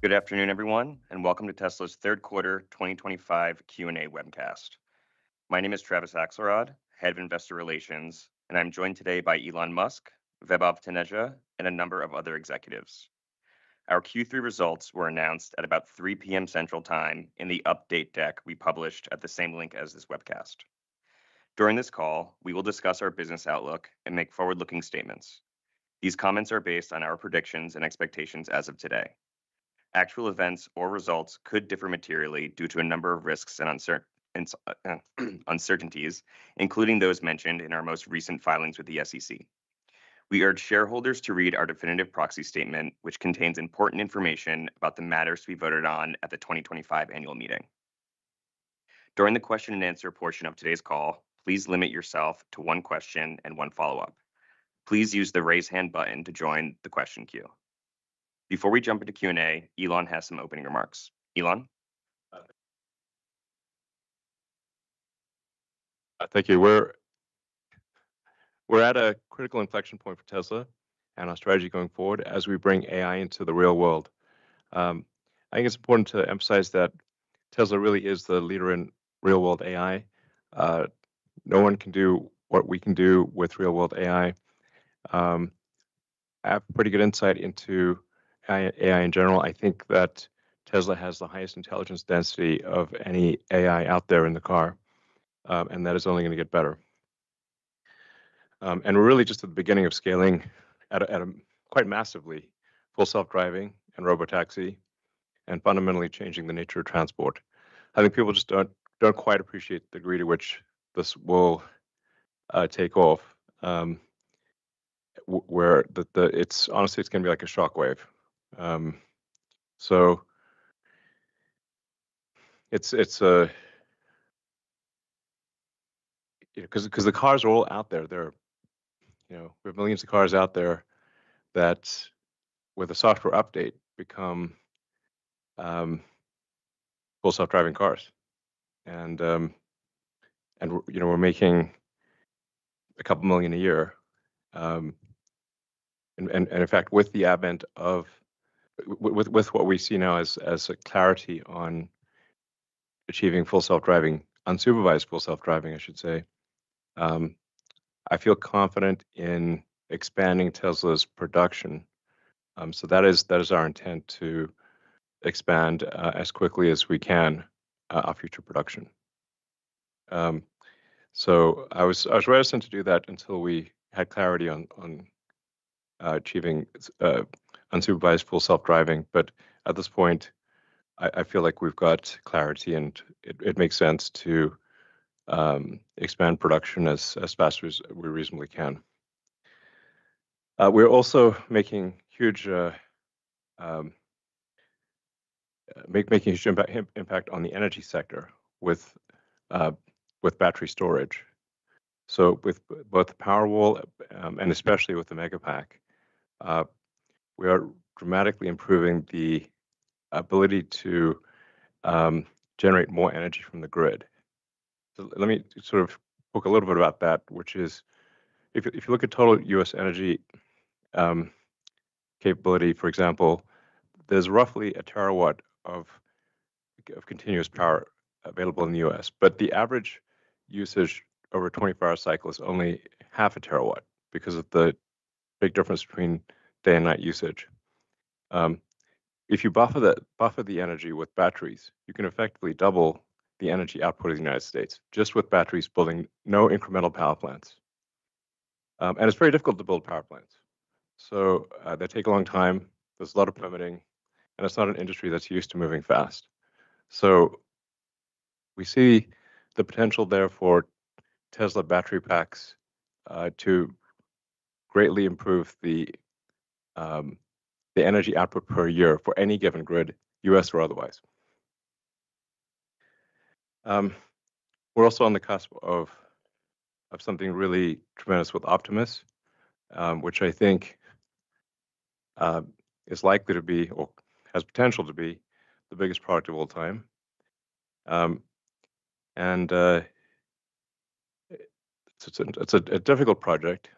Good afternoon, everyone, and welcome to Tesla's third quarter 2025 Q&A webcast. My name is Travis Axelrod, Head of Investor Relations, and I'm joined today by Elon Musk, Vaibhav Taneja, and a number of other executives. Our Q3 results were announced at about 3 p.m. Central Time in the update deck we published at the same link as this webcast. During this call, we will discuss our business outlook and make forward-looking statements. These comments are based on our predictions and expectations as of today. Actual events or results could differ materially due to a number of risks and uncertainties, including those mentioned in our most recent filings with the SEC. We urge shareholders to read our definitive proxy statement, which contains important information about the matters to be voted on at the 2025 annual meeting. During the question and answer portion of today's call, please limit yourself to one question and one follow-up. Please use the raise hand button to join the question queue. Before we jump into Q&A, Elon has some opening remarks. Elon? Thank you. We're at a critical inflection point for Tesla and our strategy going forward as we bring AI into the real world. I think it's important to emphasize that Tesla really is the leader in real-world AI. No one can do what we can do with real-world AI. I have pretty good insight into AI in general. I think that Tesla has the highest intelligence density of any AI out there in the car, and that is only going to get better. And we're really just at the beginning of scaling at a quite massively full self-driving and robotaxi, and fundamentally changing the nature of transport. I think people just don't quite appreciate the degree to which this will take off. Where it's honestly going to be like a shockwave. So it's because the cars are all out there. We have millions of cars out there that, with a software update, become full self-driving cars, and we're making a couple million a year. And in fact, with the advent of with what we see now as a clarity on achieving full self-driving, unsupervised full self-driving, I should say, I feel confident in expanding Tesla's production. So that is our intent, to expand as quickly as we can our future production. So I was reticent to do that until we had clarity on achieving unsupervised full self-driving, but at this point, I feel like we've got clarity, and it makes sense to expand production as fast as we reasonably can. We're also making huge impact on the energy sector with battery storage. So with both the Powerwall and especially with the Megapack, we are dramatically improving the ability to generate more energy from the grid. So let me sort of talk a little bit about that, which is, if you look at total U.S. energy capability, for example, there's roughly a terawatt of continuous power available in the U.S., but the average usage over a 24-hour cycle is only half a terawatt because of the big difference between day and night usage. If you buffer the energy with batteries, you can effectively double the energy output of the United States just with batteries, building no incremental power plants. And it's very difficult to build power plants. So they take a long time. There's a lot of permitting, and it's not an industry that's used to moving fast. So we see the potential there for Tesla battery packs to greatly improve the energy output per year for any given grid, US or otherwise. We're also on the cusp of something really tremendous with Optimus, which I think is likely to be, or has potential to be, the biggest product of all time. And it's a difficult project,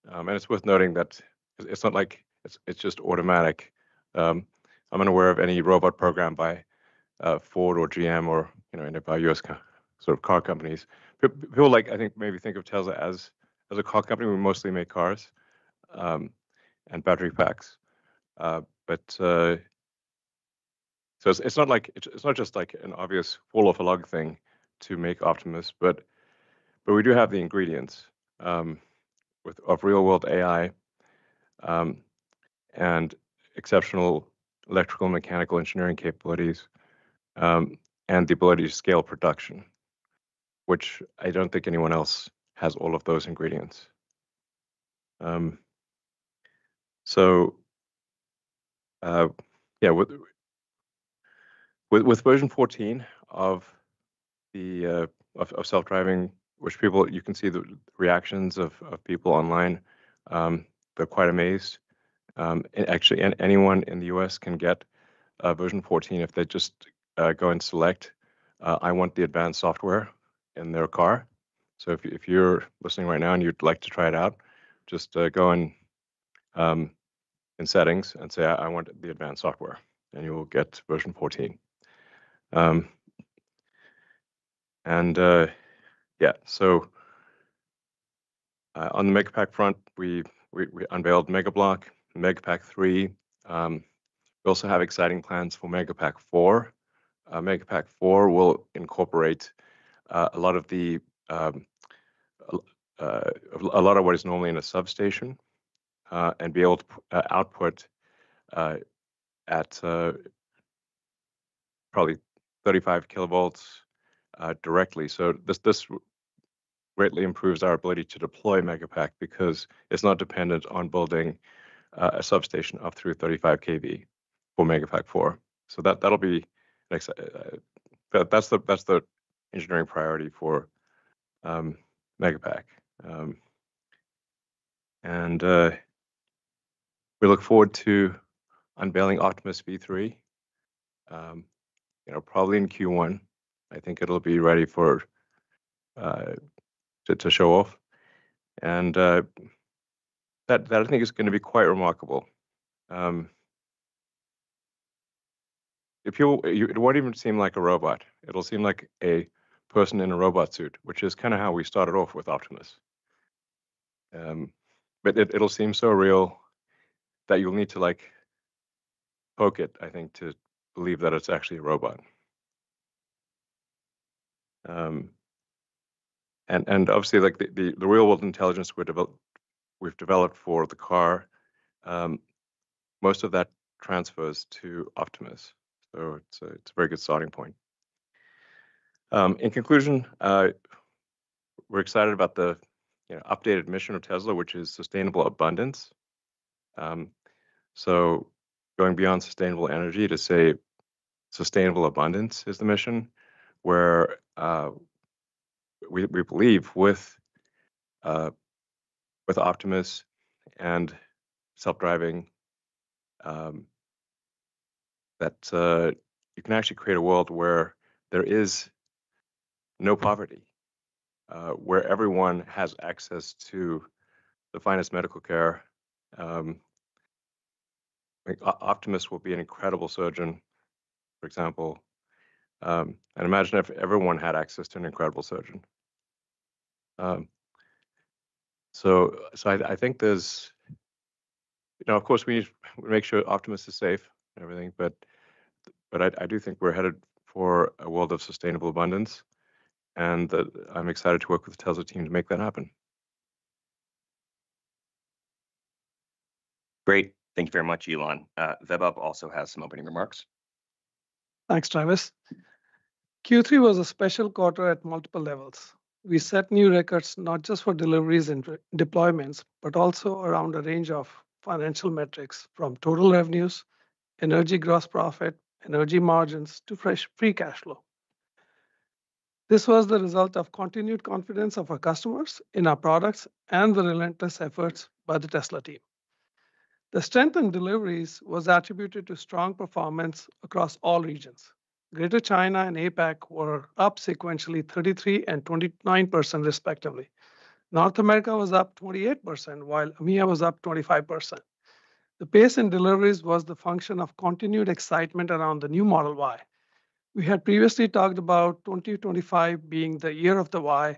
and it's worth noting that it's not like it's just automatic. I'm unaware of any robot program by Ford or GM or any of our U.S. sort of car companies. People I think maybe think of Tesla as a car company. We mostly make cars and battery packs, but so it's not like it's not just like an obvious fall off a log thing to make Optimus, but we do have the ingredients of real world AI um, and exceptional electrical and mechanical engineering capabilities um, and the ability to scale production, which I don't think anyone else has all of those ingredients. Um, so yeah, with version 14 of the of self-driving, which you can see the reactions of people online. They're quite amazed. Actually, anyone in the US can get version 14 if they just go and select, I want the advanced software in their car. So if you're listening right now and you'd like to try it out, just go in settings and say, I want the advanced software, and you will get version 14. And yeah, so on the Megapack front, we unveiled Megablock, Megapack 3. We also have exciting plans for Megapack 4. Megapack 4 will incorporate a lot of the a lot of what is normally in a substation and be able to output at probably 35 kilovolts directly. So this greatly improves our ability to deploy Megapack because it's not dependent on building a substation up through 35 kV for Megapack 4. So that'll be that's the engineering priority for Megapack. And we look forward to unveiling Optimus V3. Probably in Q1. I think it'll be ready for to show off, and that I think is going to be quite remarkable. It won't even seem like a robot. It'll seem like a person in a robot suit, which is kind of how we started off with Optimus. But it'll seem so real that you'll need to poke it, I think, to believe that it's actually a robot. And obviously, the real world intelligence we've developed for the car, most of that transfers to Optimus. So it's a very good starting point. In conclusion, we're excited about the updated mission of Tesla, which is sustainable abundance. So going beyond sustainable energy to say sustainable abundance is the mission, where we believe with Optimus and self-driving that you can actually create a world where there is no poverty, where everyone has access to the finest medical care. Optimus will be an incredible surgeon, for example. And imagine if everyone had access to an incredible surgeon. So I think there's, of course, we need to make sure Optimus is safe and everything, but I do think we're headed for a world of sustainable abundance, and that I'm excited to work with the Tesla team to make that happen. Great. Thank you very much, Elon. Vaibhav also has some opening remarks. Thanks, Travis. Q3 was a special quarter at multiple levels. We set new records not just for deliveries and deployments, but also around a range of financial metrics from total revenues, energy gross profit, energy margins to free cash flow. This was the result of continued confidence of our customers in our products and the relentless efforts by the Tesla team. The strength in deliveries was attributed to strong performance across all regions. Greater China and APAC were up sequentially 33 and 29% respectively. North America was up 28%, while EMEA was up 25%. The pace in deliveries was the function of continued excitement around the new Model Y. We had previously talked about 2025 being the year of the Y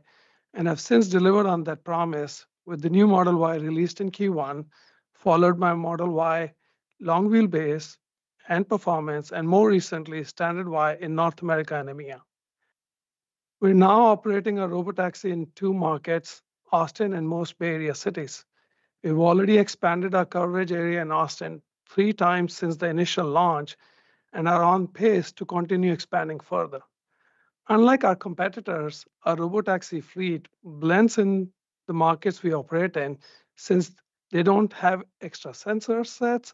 and have since delivered on that promise with the new Model Y released in Q1, followed by Model Y long wheelbase and performance, and more recently, Standard Y in North America and EMEA. We're now operating a robotaxi in two markets, Austin and most Bay Area cities. We've already expanded our coverage area in Austin 3 times since the initial launch and are on pace to continue expanding further. Unlike our competitors, our robotaxi fleet blends in the markets we operate in since they don't have extra sensor sets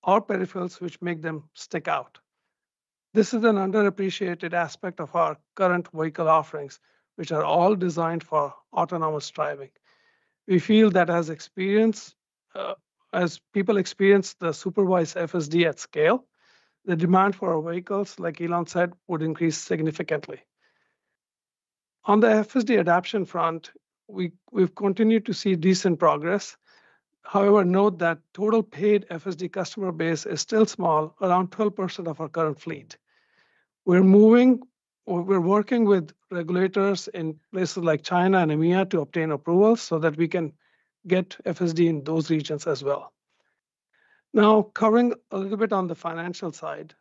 or peripherals which make them stick out. This is an underappreciated aspect of our current vehicle offerings, which are all designed for autonomous driving. We feel that as people experience the supervised FSD at scale, the demand for our vehicles, like Elon said, would increase significantly. On the FSD adoption front, we've continued to see decent progress. However, note that total paid FSD customer base is still small, around 12% of our current fleet. We're working with regulators in places like China and EMEA to obtain approvals so that we can get FSD in those regions as well. Now, covering a little bit on the financial side,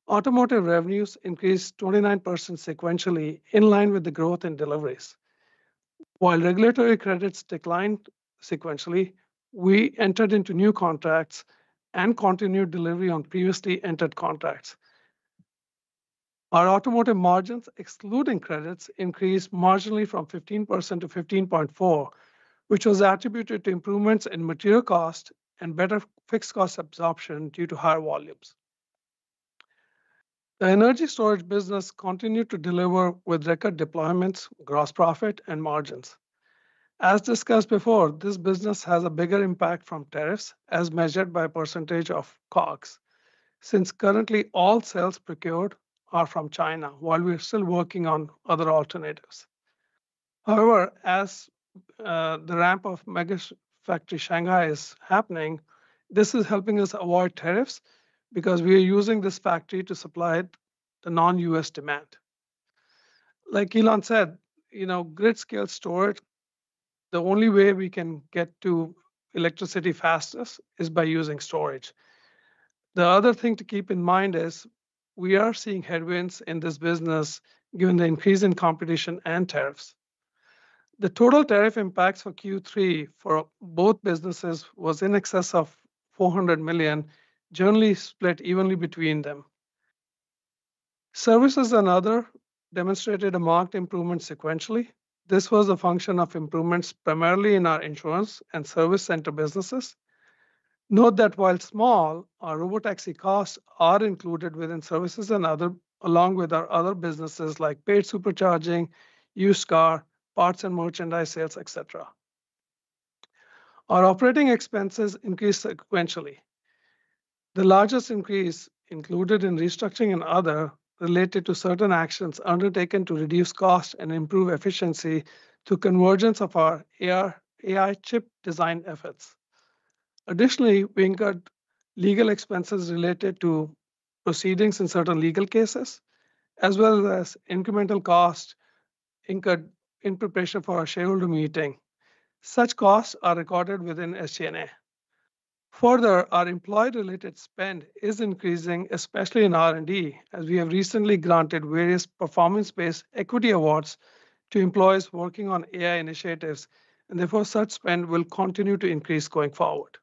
automotive revenues increased 29% sequentially in line with the growth in deliveries. While regulatory credits declined sequentially, we entered into new contracts and continued delivery on previously entered contracts. Our automotive margins, excluding credits, increased marginally from 15% to 15.4%, which was attributed to improvements in material cost and better fixed cost absorption due to higher volumes. The energy storage business continued to deliver with record deployments, gross profit, and margins. As discussed before, this business has a bigger impact from tariffs as measured by percentage of COGS, since currently all cells procured are from China, while we're still working on other alternatives. However, as the ramp of Mega Factory Shanghai is happening, this is helping us avoid tariffs because we are using this factory to supply the non-US demand. Like Elon said, grid scale storage, the only way we can get to electricity fastest is by using storage. The other thing to keep in mind is we are seeing headwinds in this business given the increase in competition and tariffs. The total tariff impacts for Q3 for both businesses was in excess of $400 million, generally split evenly between them. Services and other demonstrated a marked improvement sequentially. This was a function of improvements primarily in our insurance and service center businesses. Note that while small, our robotaxi costs are included within services and other, along with our other businesses like paid supercharging, used car, parts and merchandise sales, etc. Our operating expenses increased sequentially. The largest increase included in restructuring and other related to certain actions undertaken to reduce cost and improve efficiency through convergence of our AI chip design efforts. Additionally, we incurred legal expenses related to proceedings in certain legal cases, as well as incremental costs incurred in preparation for our shareholder meeting. Such costs are recorded within SG&A. Further, our employee-related spend is increasing, especially in R&D, as we have recently granted various performance-based equity awards to employees working on AI initiatives, and therefore such spend will continue to increase going forward.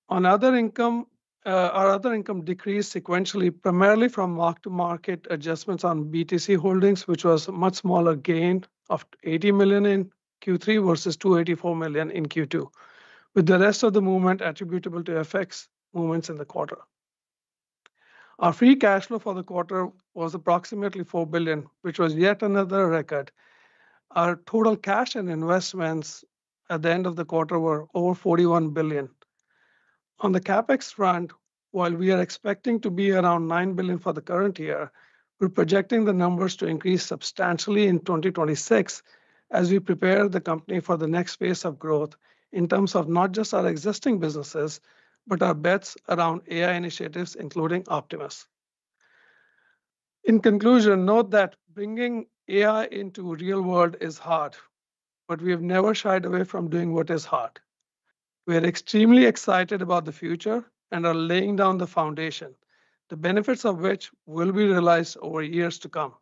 On other income, our other income decreased sequentially, primarily from mark-to-market adjustments on BTC holdings, which was a much smaller gain of $80 million in Q3 versus $284 million in Q2, with the rest of the movement attributable to FX movements in the quarter. Our free cash flow for the quarter was approximately $4 billion, which was yet another record. Our total cash and investments at the end of the quarter were over $41 billion. On the CapEx front, while we are expecting to be around $9 billion for the current year, we're projecting the numbers to increase substantially in 2026 as we prepare the company for the next phase of growth, in terms of not just our existing businesses, but our bets around AI initiatives, including Optimus. In conclusion, note that bringing AI into real world is hard, but we have never shied away from doing what is hard. We are extremely excited about the future and are laying down the foundation, the benefits of which will be realized over years to come.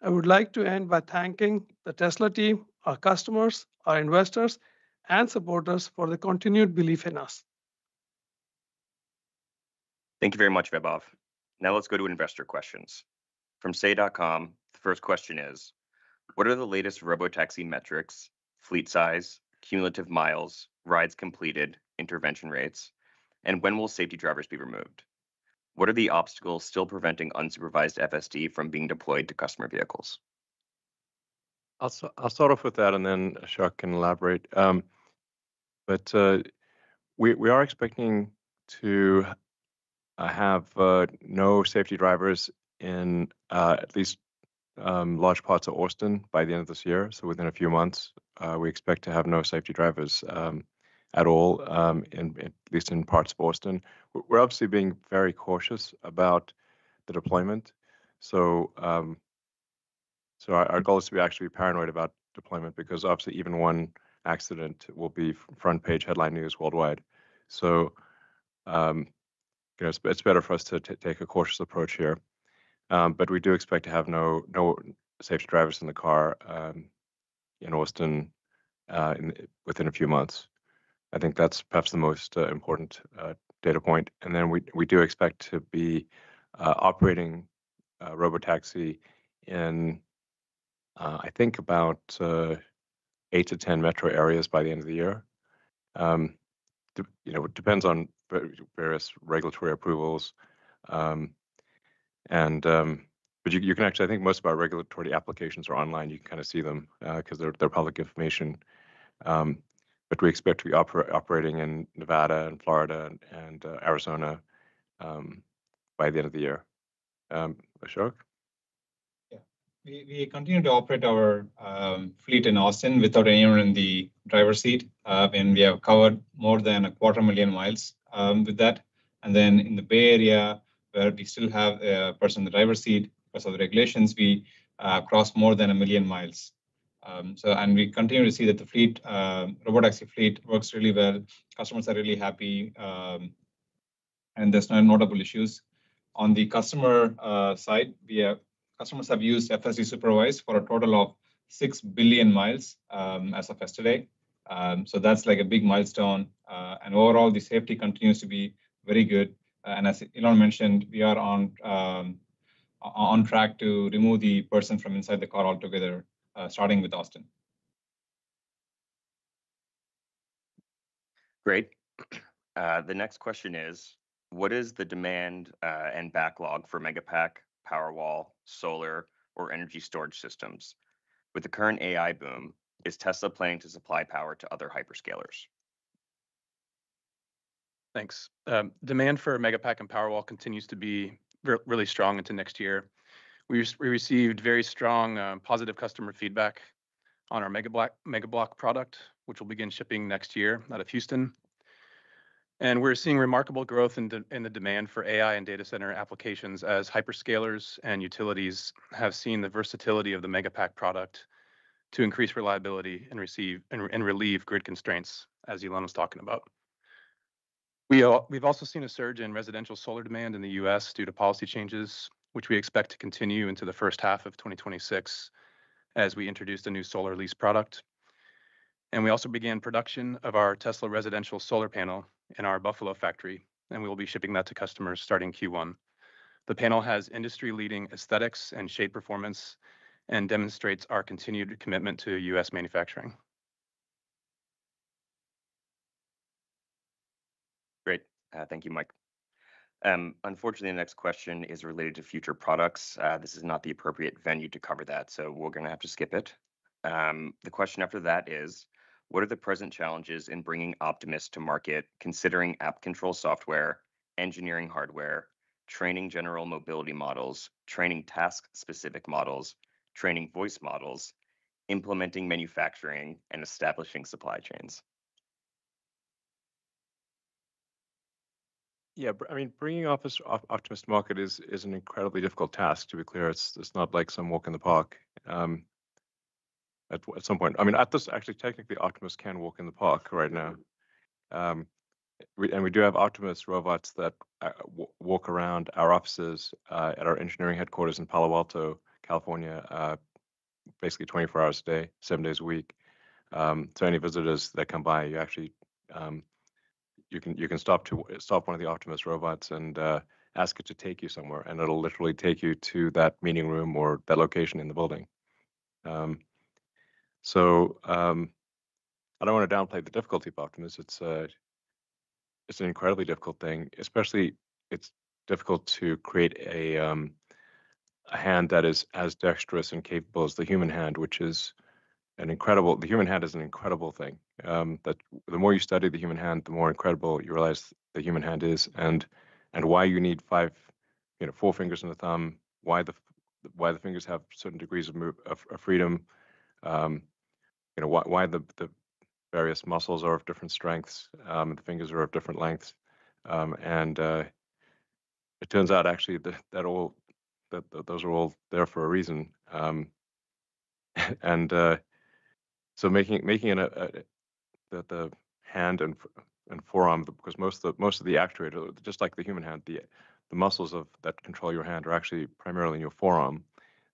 I would like to end by thanking the Tesla team, our customers, our investors, and supporters for the continued belief in us. Thank you very much, Vaibhav. Now let's go to investor questions. From say.com, the first question is, what are the latest robotaxi metrics, fleet size, cumulative miles, rides completed, intervention rates, and when will safety drivers be removed? What are the obstacles still preventing unsupervised FSD from being deployed to customer vehicles? I'll start off with that, and then Ashok can elaborate. But we are expecting to have no safety drivers in at least large parts of Austin by the end of this year. So within a few months, we expect to have no safety drivers at all, at least in parts of Austin. We're obviously being very cautious about the deployment. So our goal is to be actually paranoid about deployment, because obviously even one accident will be front page headline news worldwide. So it's better for us to take a cautious approach here. But we do expect to have no safety drivers in the car in Austin within a few months. I think that's perhaps the most important data point. And then we do expect to be operating robotaxi in I think about 8 to 10 metro areas by the end of the year. It depends on various regulatory approvals. But you can actually, I think most of our regulatory applications are online. You can kind of see them because they're public information. But we expect to be operating in Nevada and Florida and Arizona by the end of the year. Ashok? Yeah, we continue to operate our fleet in Austin without anyone in the driver's seat. And we have covered more than 250,000 miles with that. And then in the Bay Area, where we still have a person in the driver's seat because of the regulations, we crossed more than 1 million miles. And we continue to see that the fleet, robotaxi fleet, works really well. Customers are really happy, and there's no notable issues. On the customer side, customers have used FSD Supervised for a total of 6 billion miles as of yesterday. So that's like a big milestone. And overall, the safety continues to be very good. And as Elon mentioned, we are on track to remove the person from inside the car altogether, starting with Austin. Great. The next question is, what is the demand and backlog for Megapack, Powerwall, solar, or energy storage systems? With the current AI boom, is Tesla planning to supply power to other hyperscalers? Thanks. Demand for Megapack and Powerwall continues to be really strong into next year. We received very strong positive customer feedback on our Megablock product, which will begin shipping next year out of Houston. And we're seeing remarkable growth in the demand for AI and data center applications as hyperscalers and utilities have seen the versatility of the Megapack product to increase reliability and relieve grid constraints, as Elon was talking about. We've also seen a surge in residential solar demand in the US due to policy changes, which we expect to continue into the first half of 2026 as we introduced a new solar lease product. And we also began production of our Tesla residential solar panel in our Buffalo factory, and we will be shipping that to customers starting Q1. The panel has industry-leading aesthetics and shade performance and demonstrates our continued commitment to US manufacturing. Great. Thank you, Mike. Unfortunately, the next question is related to future products. This is not the appropriate venue to cover that, so we're going to have to skip it. The question after that is, what are the present challenges in bringing Optimus to market, considering app control software, engineering hardware, training general mobility models, training task-specific models, training voice models, implementing manufacturing, and establishing supply chains? Yeah, I mean, bringing Optimus to market is an incredibly difficult task. To be clear, it's not like some walk in the park. At some point, I mean, actually, technically, Optimus can walk in the park right now. We do have Optimus robots that walk around our offices at our engineering headquarters in Palo Alto, California, basically 24 hours a day, 7 days a week. So any visitors that come by, you actually you can stop one of the Optimus robots and ask it to take you somewhere, and it'll literally take you to that meeting room or that location in the building. So I don't want to downplay the difficulty of Optimus. It's an incredibly difficult thing, especially it's difficult to create a hand that is as dexterous and capable as the human hand, which is the human hand is an incredible thing. That the more you study the human hand, the more incredible you realize the human hand is, and why you need 4 fingers and a thumb, why the fingers have certain degrees of freedom, why the various muscles are of different strengths, the fingers are of different lengths, and it turns out actually that those are all there for a reason, and so making the hand and forearm, because most of the actuator, just like the human hand, the muscles that control your hand are actually primarily in your forearm.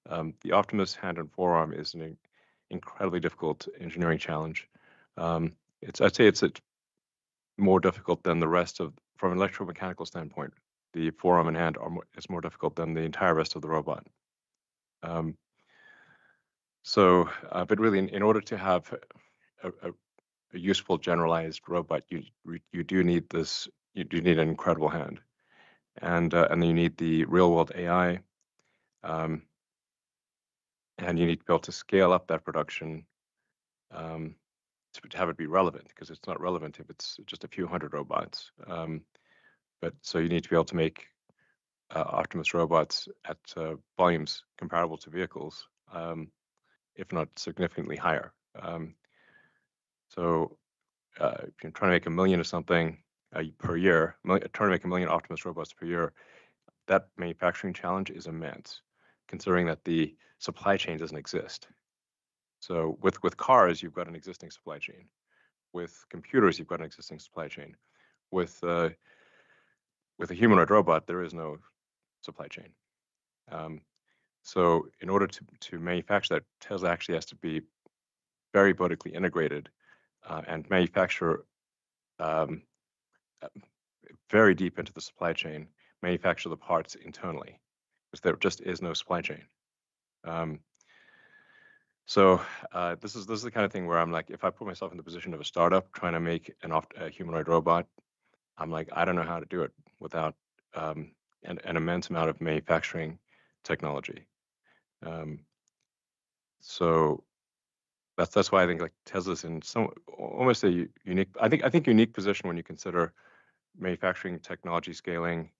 The Optimus hand and forearm is an incredibly difficult engineering challenge. I'd say it's more difficult than the rest from an electromechanical standpoint. The forearm and hand is more difficult than the entire rest of the robot. But really, in order to have a useful generalized robot, you do need an incredible hand, and then you need the real world AI, and you need to be able to scale up that production to have it be relevant, because it's not relevant if it's just a few hundred robots. But so you need to be able to make Optimus robots at volumes comparable to vehicles, if not significantly higher. So if you're trying to make 1 million or something per year, trying to make 1 million Optimus robots per year, that manufacturing challenge is immense, considering that the supply chain doesn't exist. So with cars, you've got an existing supply chain. With computers, you've got an existing supply chain. With a humanoid robot, there is no supply chain. So in order to manufacture that, Tesla actually has to be very vertically integrated and manufacture very deep into the supply chain, manufacture the parts internally, because there just is no supply chain. So this is the kind of thing where I'm like, if I put myself in the position of a startup trying to make a humanoid robot, I'm like, I don't know how to do it without an immense amount of manufacturing technology. So that's why I think like Tesla's in almost a unique, I think unique position when you consider manufacturing technology scaling,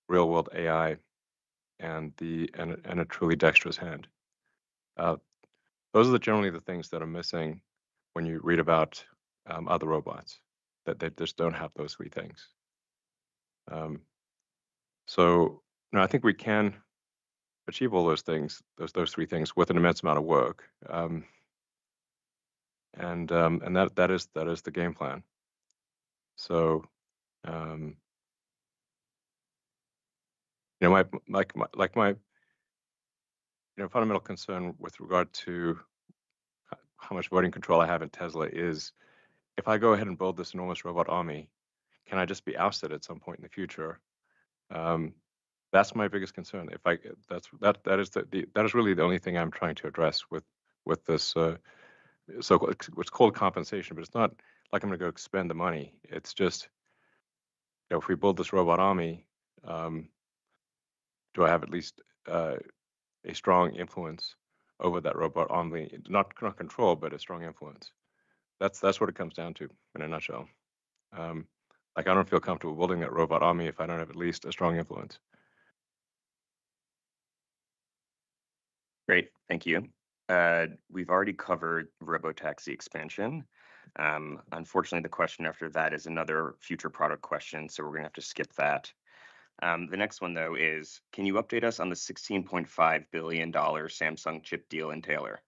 real world AI, and a truly dexterous hand. Those are generally the things that are missing when you read about other robots, that they just don't have those 3 things. So no, I think we can achieve all those things, those 3 things, with an immense amount of work. And that is the game plan. So my fundamental concern with regard to how much voting control I have at Tesla is, if I go ahead and build this enormous robot army, can I just be ousted at some point in the future? That's my biggest concern. That is really the only thing I'm trying to address with this. So it's called compensation, but it's not like I'm going to go spend the money. It's just, if we build this robot army, do I have at least a strong influence over that robot army? Not control, but a strong influence. That's what it comes down to in a nutshell. Like, I don't feel comfortable building that robot army if I don't have at least a strong influence. Great, thank you. We've already covered robotaxi expansion. Unfortunately, the question after that is another future product question, so we're going to have to skip that. The next one, though, is can you update us on the $16.5 billion Samsung chip deal in Taylor?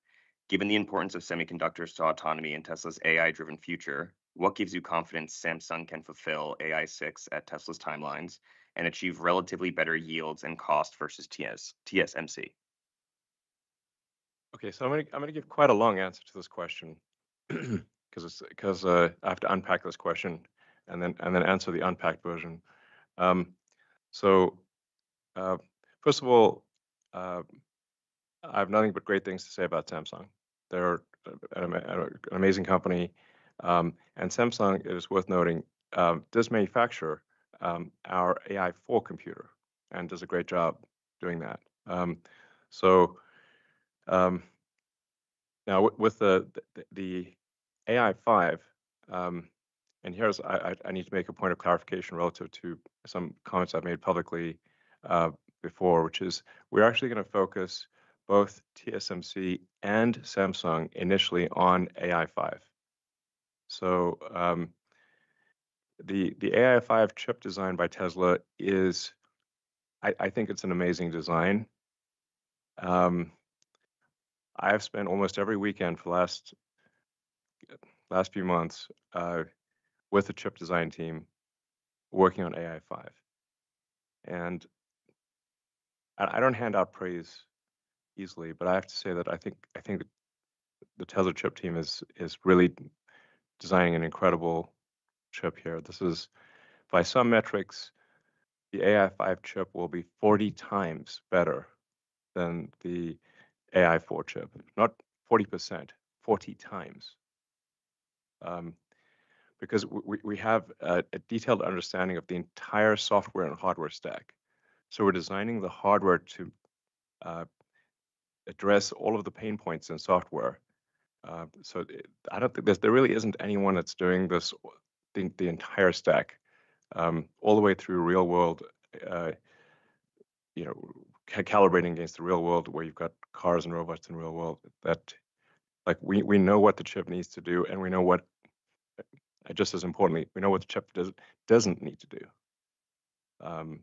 Given the importance of semiconductors to autonomy in Tesla's AI-driven future, what gives you confidence Samsung can fulfill AI6 at Tesla's timelines and achieve relatively better yields and cost versus TSMC? Okay, so I'm gonna give quite a long answer to this question because I have to unpack this question and then answer the unpacked version. So first of all, I have nothing but great things to say about Samsung. They're an amazing company, and Samsung, it is worth noting, does manufacture our AI4 computer and does a great job doing that. So now with the AI5, and here's I need to make a point of clarification relative to some comments I've made publicly before, which is we're actually going to focus both TSMC and Samsung initially on AI5. So the AI5 chip designed by Tesla is, I think it's an amazing design. I've spent almost every weekend for the last few months with the chip design team working on AI5. And I don't hand out praise easily, but I have to say that I think the Tesla chip team is really designing an incredible chip here. This is, by some metrics, the AI5 chip will be 40 times better than the AI4 chip. Not 40%, 40 times. Because we have a detailed understanding of the entire software and hardware stack. So we're designing the hardware to address all of the pain points in software. I don't think there really isn't anyone that's doing this, the entire stack, all the way through real world, calibrating against the real world where you've got cars and robots in real world. That, like, we know what the chip needs to do, and we know what, just as importantly, we know what the chip doesn't need to do. To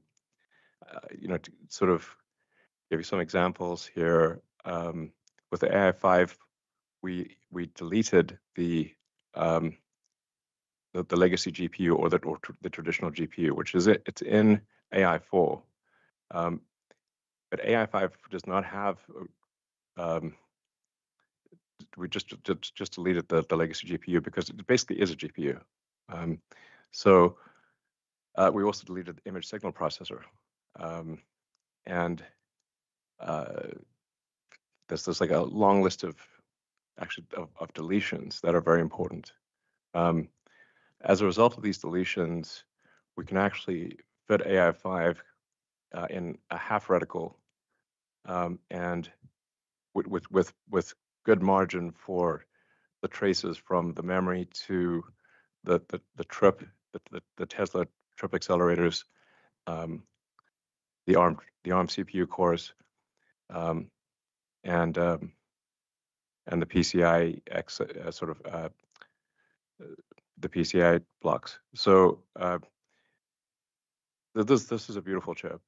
sort of give you some examples here, with the AI5, we deleted the legacy GPU or the traditional GPU, which is it's in AI4, but AI5 does not have. We just deleted the legacy GPU because it basically is a GPU. We also deleted the image signal processor, and there's like a long list of deletions that are very important. As a result of these deletions, we can actually fit AI5 in a half reticle, and with good margin for the traces from the memory to the Tesla trip accelerators, the ARM CPU cores, and the PCI X the PCI blocks. So this is a beautiful chip.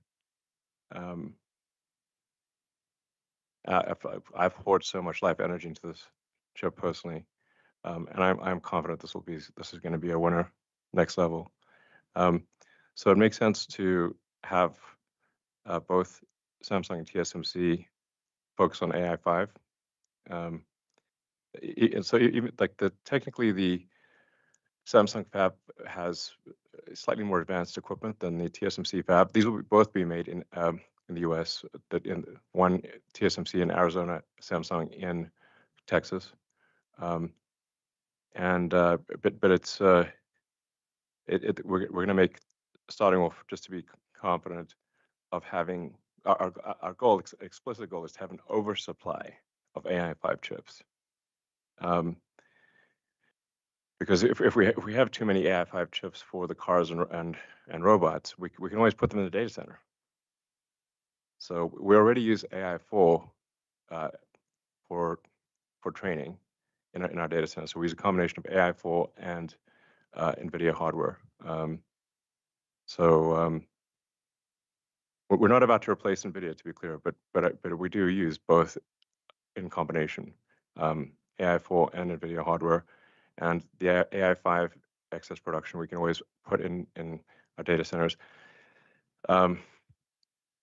I've poured so much life energy into this chip personally, and I'm confident this is going to be a winner next level. So it makes sense to have both Samsung and TSMC focus on AI5. And so even like technically the Samsung fab has slightly more advanced equipment than the TSMC fab. These will both be made in the U.S. In one TSMC in Arizona, Samsung in Texas, but it's we're going to make, starting off, just to be confident of having our goal, explicit goal, is to have an oversupply of AI5 chips. Because if we have too many AI5 chips for the cars and robots, we can always put them in the data center. So we already use AI4 for training, in our data center. So we use a combination of AI4 and NVIDIA hardware. We're not about to replace NVIDIA, to be clear, but we do use both in combination, AI4 and NVIDIA hardware, and the AI5 excess production we can always put in our data centers.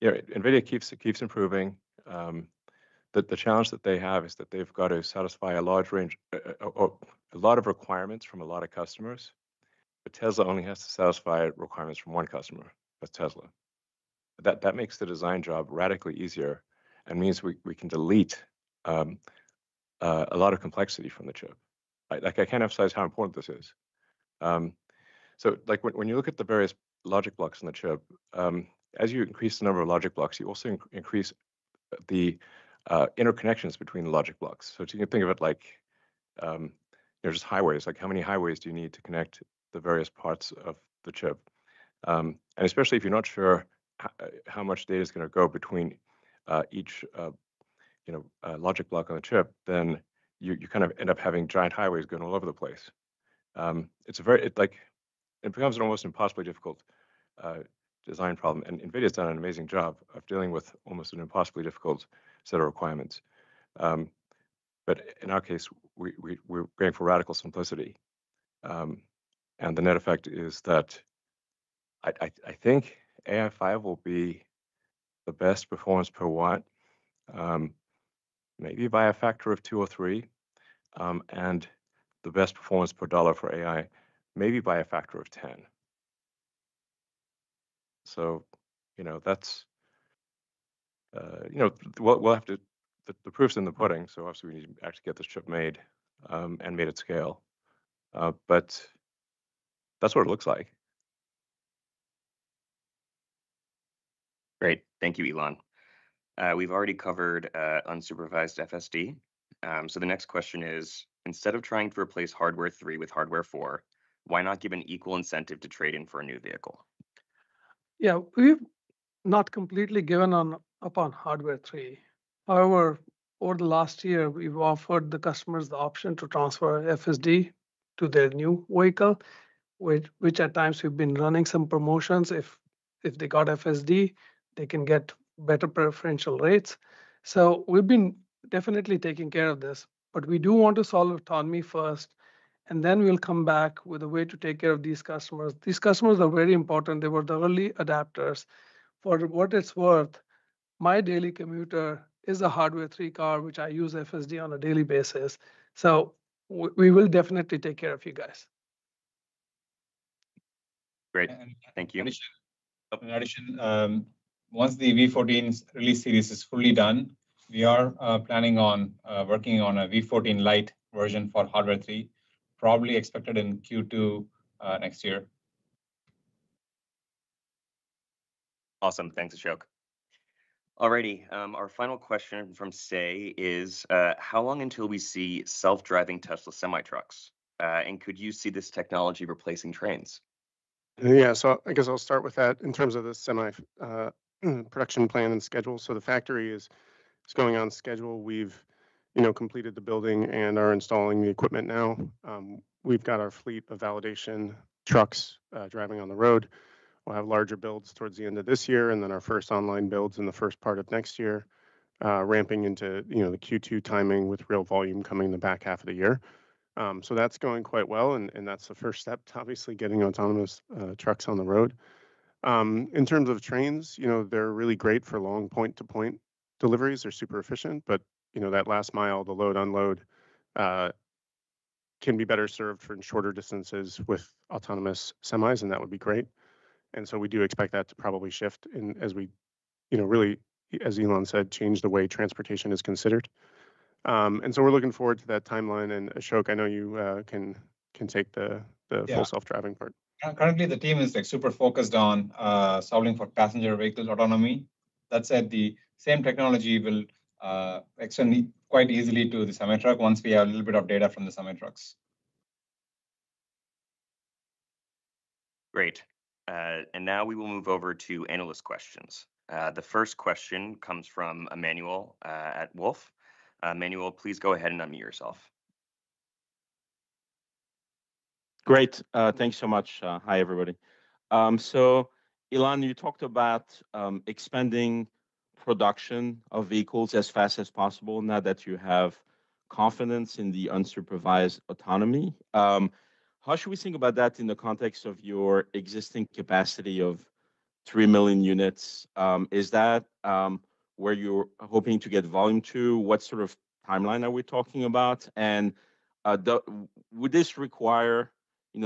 NVIDIA keeps improving. The challenge that they have is that they've got to satisfy a large range, a lot of requirements from a lot of customers, but Tesla only has to satisfy requirements from one customer. That's Tesla. That makes the design job radically easier and means we can delete a lot of complexity from the chip. I can't emphasize how important this is. So like when you look at the various logic blocks in the chip, as you increase the number of logic blocks, you also increase the interconnections between the logic blocks. So you can think of it like just highways. Like how many highways do you need to connect the various parts of the chip? And especially if you're not sure how much data is going to go between each logic block on the chip, then you kind of end up having giant highways going all over the place. It becomes an almost impossibly difficult design problem, and NVIDIA's done an amazing job of dealing with almost an impossibly difficult set of requirements. But in our case, we're going for radical simplicity, and the net effect is that I think AI5 will be the best performance per watt, maybe by a factor of 2 or 3, and the best performance per dollar for AI, maybe by a factor of 10. So, that's, we'll have to, the proof's in the pudding. So obviously we need to actually get this chip made and made at scale. But that's what it looks like. Great. Thank you, Elon. We've already covered unsupervised FSD. So the next question is, instead of trying to replace hardware 3 with hardware 4, why not give an equal incentive to trade in for a new vehicle? Yeah, we've not completely given up on hardware 3. However, over the last year, we've offered the customers the option to transfer FSD to their new vehicle, which at times we've been running some promotions. If they got FSD, they can get better preferential rates. So we've been definitely taking care of this, but we do want to solve autonomy first, and then we'll come back with a way to take care of these customers. These customers are very important. They were the early adapters. For what it's worth, my daily commuter is a hardware 3 car, which I use FSD on a daily basis. So we will definitely take care of you guys. Great. Thank you. In addition, once the V14's release series is fully done, we are planning on working on a V14 Lite version for hardware 3, probably expected in Q2 next year. Awesome. Thanks, Ashok. Alrighty, our final question from Say is, how long until we see self-driving Tesla semi-trucks? And could you see this technology replacing trains? Yeah, so I guess I'll start with that in terms of the semi production plan and schedule. So the factory is going on schedule. We've completed the building and are installing the equipment now. We've got our fleet of validation trucks driving on the road. We'll have larger builds towards the end of this year, and then our first online builds in the first part of next year, ramping into the Q2 timing with real volume coming the back half of the year. So that's going quite well, and that's the first step to obviously getting autonomous trucks on the road. In terms of trains, they're really great for long point-to-point deliveries. They're super efficient, but that last mile, the load unload, can be better served for shorter distances with autonomous semis, and that would be great. And so we do expect that to probably shift as we, really, as Elon said, change the way transportation is considered. And so we're looking forward to that timeline. And Ashok, I know you can take the full self-driving part. Currently, the team is super focused on solving for passenger vehicle autonomy. That said, the same technology will extend quite easily to the semi-truck once we have a little bit of data from the semi-trucks. Great. And now we will move over to analyst questions. The first question comes from Emmanuel at Wolf. Emmanuel, please go ahead and unmute yourself. Great. Thanks so much. Hi, everybody. So, Ilan, you talked about expanding production of vehicles as fast as possible now that you have confidence in the unsupervised autonomy. How should we think about that in the context of your existing capacity of 3 million units? Is that where you're hoping to get volume to? What sort of timeline are we talking about? And would this require,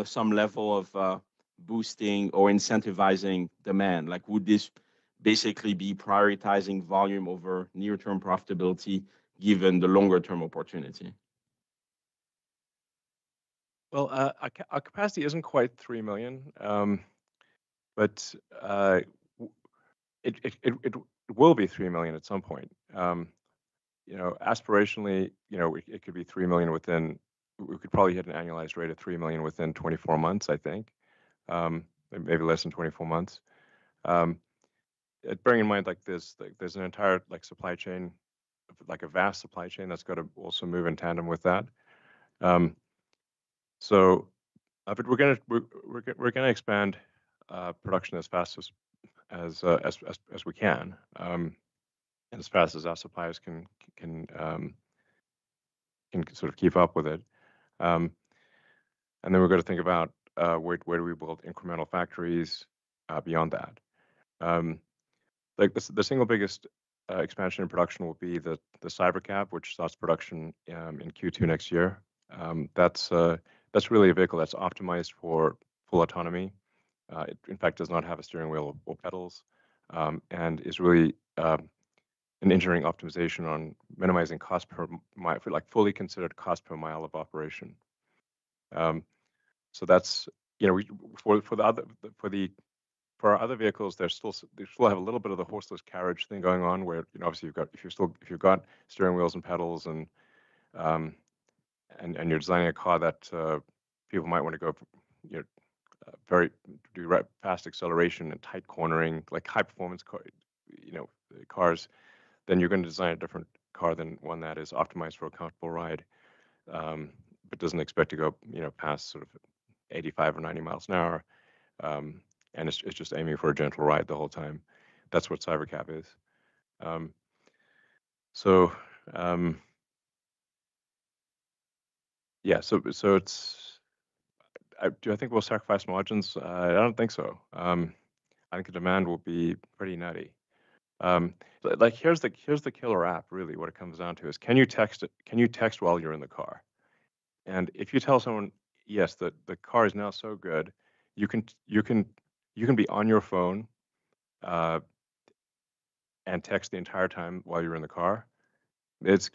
some level of boosting or incentivizing demand? Like, would this basically be prioritizing volume over near-term profitability given the longer-term opportunity? Well, our capacity isn't quite 3 million, but it will be 3 million at some point. Aspirationally, it could be 3 million within. We could probably hit an annualized rate of 3 million within 24 months, I think, maybe less than 24 months. Bearing in mind, there's an entire supply chain, like a vast supply chain that's got to also move in tandem with that. But we're gonna expand production as fast as we can, and as fast as our suppliers can sort of keep up with it. And then we're going to think about where do we build incremental factories beyond that. Like the single biggest expansion in production will be the Cybercab, which starts production in Q2 next year. That's really a vehicle that's optimized for full autonomy. It, in fact, does not have a steering wheel or pedals, and is really an engineering optimization on minimizing cost per mile, for like fully considered cost per mile of operation. So that's, for our other vehicles, they still have a little bit of the horseless carriage thing going on, where obviously if you've got steering wheels and pedals and you're designing a car that people might want to go, fast acceleration and tight cornering, like high performance cars, then you're going to design a different car than one that is optimized for a comfortable ride, but doesn't expect to go past sort of 85 or 90 miles an hour, and it's just aiming for a gentle ride the whole time. That's what Cybercab is. So it's. Do I think we'll sacrifice margins? I don't think so. I think the demand will be pretty nutty. Like here's the killer app. Really, what it comes down to is, can you text while you're in the car? And if you tell someone, yes, the car is now so good, you can be on your phone and text the entire time while you're in the car. It's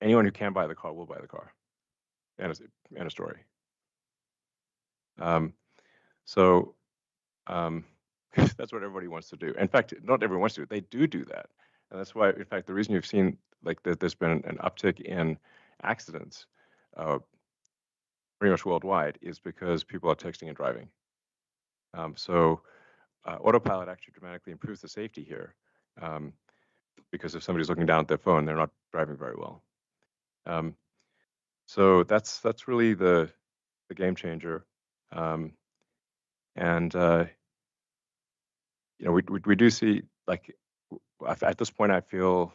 anyone who can buy the car will buy the car. And a story. That's what everybody wants to do. In fact, not everyone wants to do it. They do that. And that's why, in fact, the reason you've seen there's been an uptick in accidents pretty much worldwide is because people are texting and driving. Autopilot actually dramatically improves the safety here, because if somebody's looking down at their phone, they're not driving very well. So that's really the game changer. We do see, like, at this point, I feel,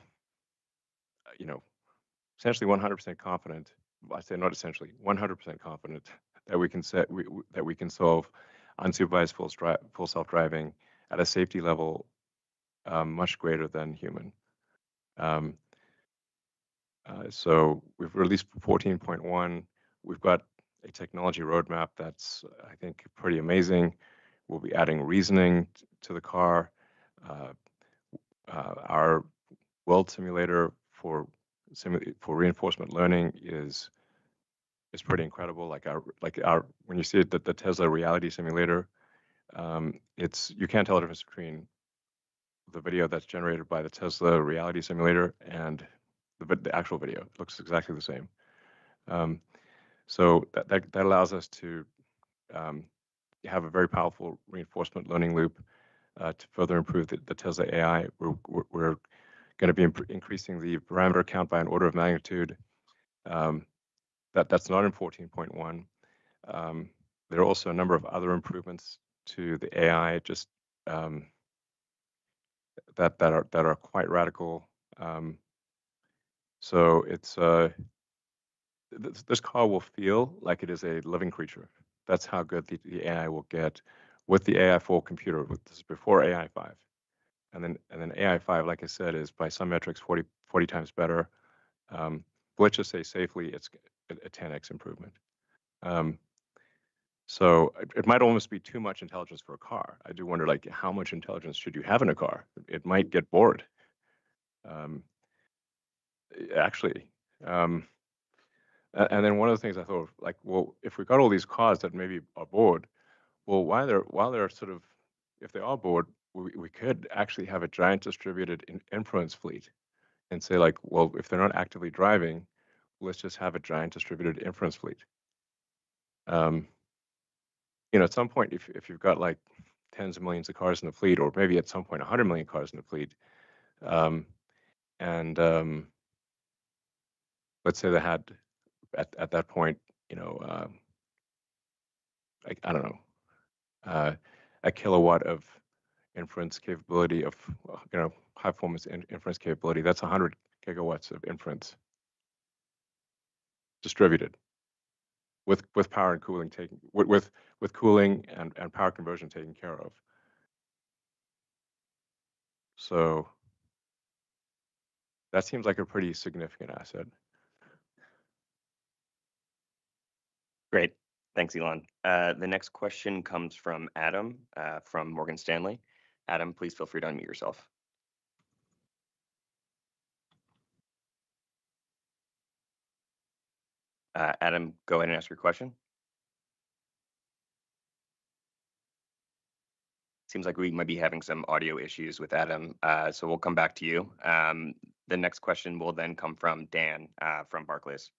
essentially 100% confident. I say not essentially, 100% confident that we can solve unsupervised full self-driving at a safety level much greater than human. So we've released 14.1. We've got a technology roadmap that's, I think, pretty amazing. We'll be adding reasoning to the car. Our world simulator for reinforcement learning is pretty incredible. When you see it, the Tesla reality simulator, you can't tell the difference between the video that's generated by the Tesla reality simulator and the actual video. It looks exactly the same. So that allows us to have a very powerful reinforcement learning loop to further improve the Tesla AI. We're going to be increasing the parameter count by an order of magnitude. That's not in 14.1. There are also a number of other improvements to the AI, just that are quite radical. So it's this car will feel like it is a living creature. That's how good the AI will get with the AI4 computer. This is before AI5, and then AI5, like I said, is by some metrics 40 times better. But let's just say safely, it's a 10x improvement. So it might almost be too much intelligence for a car. I do wonder, like, how much intelligence should you have in a car? It might get bored. Actually, and then one of the things I thought, like, well, if we got all these cars that maybe are bored, well, while they're sort of, if they are bored, we could actually have a giant distributed inference fleet, and say, like, well, if they're not actively driving, let's just have a giant distributed inference fleet. At some point, if you've got like tens of millions of cars in the fleet, or maybe at some point 100 million cars in the fleet, and let's say they had at that point, like, I don't know, a kilowatt of inference capability of high performance inference capability. That's 100 gigawatts of inference distributed with power and cooling taken with cooling and power conversion taken care of. So that seems like a pretty significant asset. Great. Thanks, Elon. The next question comes from Adam from Morgan Stanley. Adam, please feel free to unmute yourself. Adam, go ahead and ask your question. Seems like we might be having some audio issues with Adam, so we'll come back to you. The next question will then come from Dan from Barclays.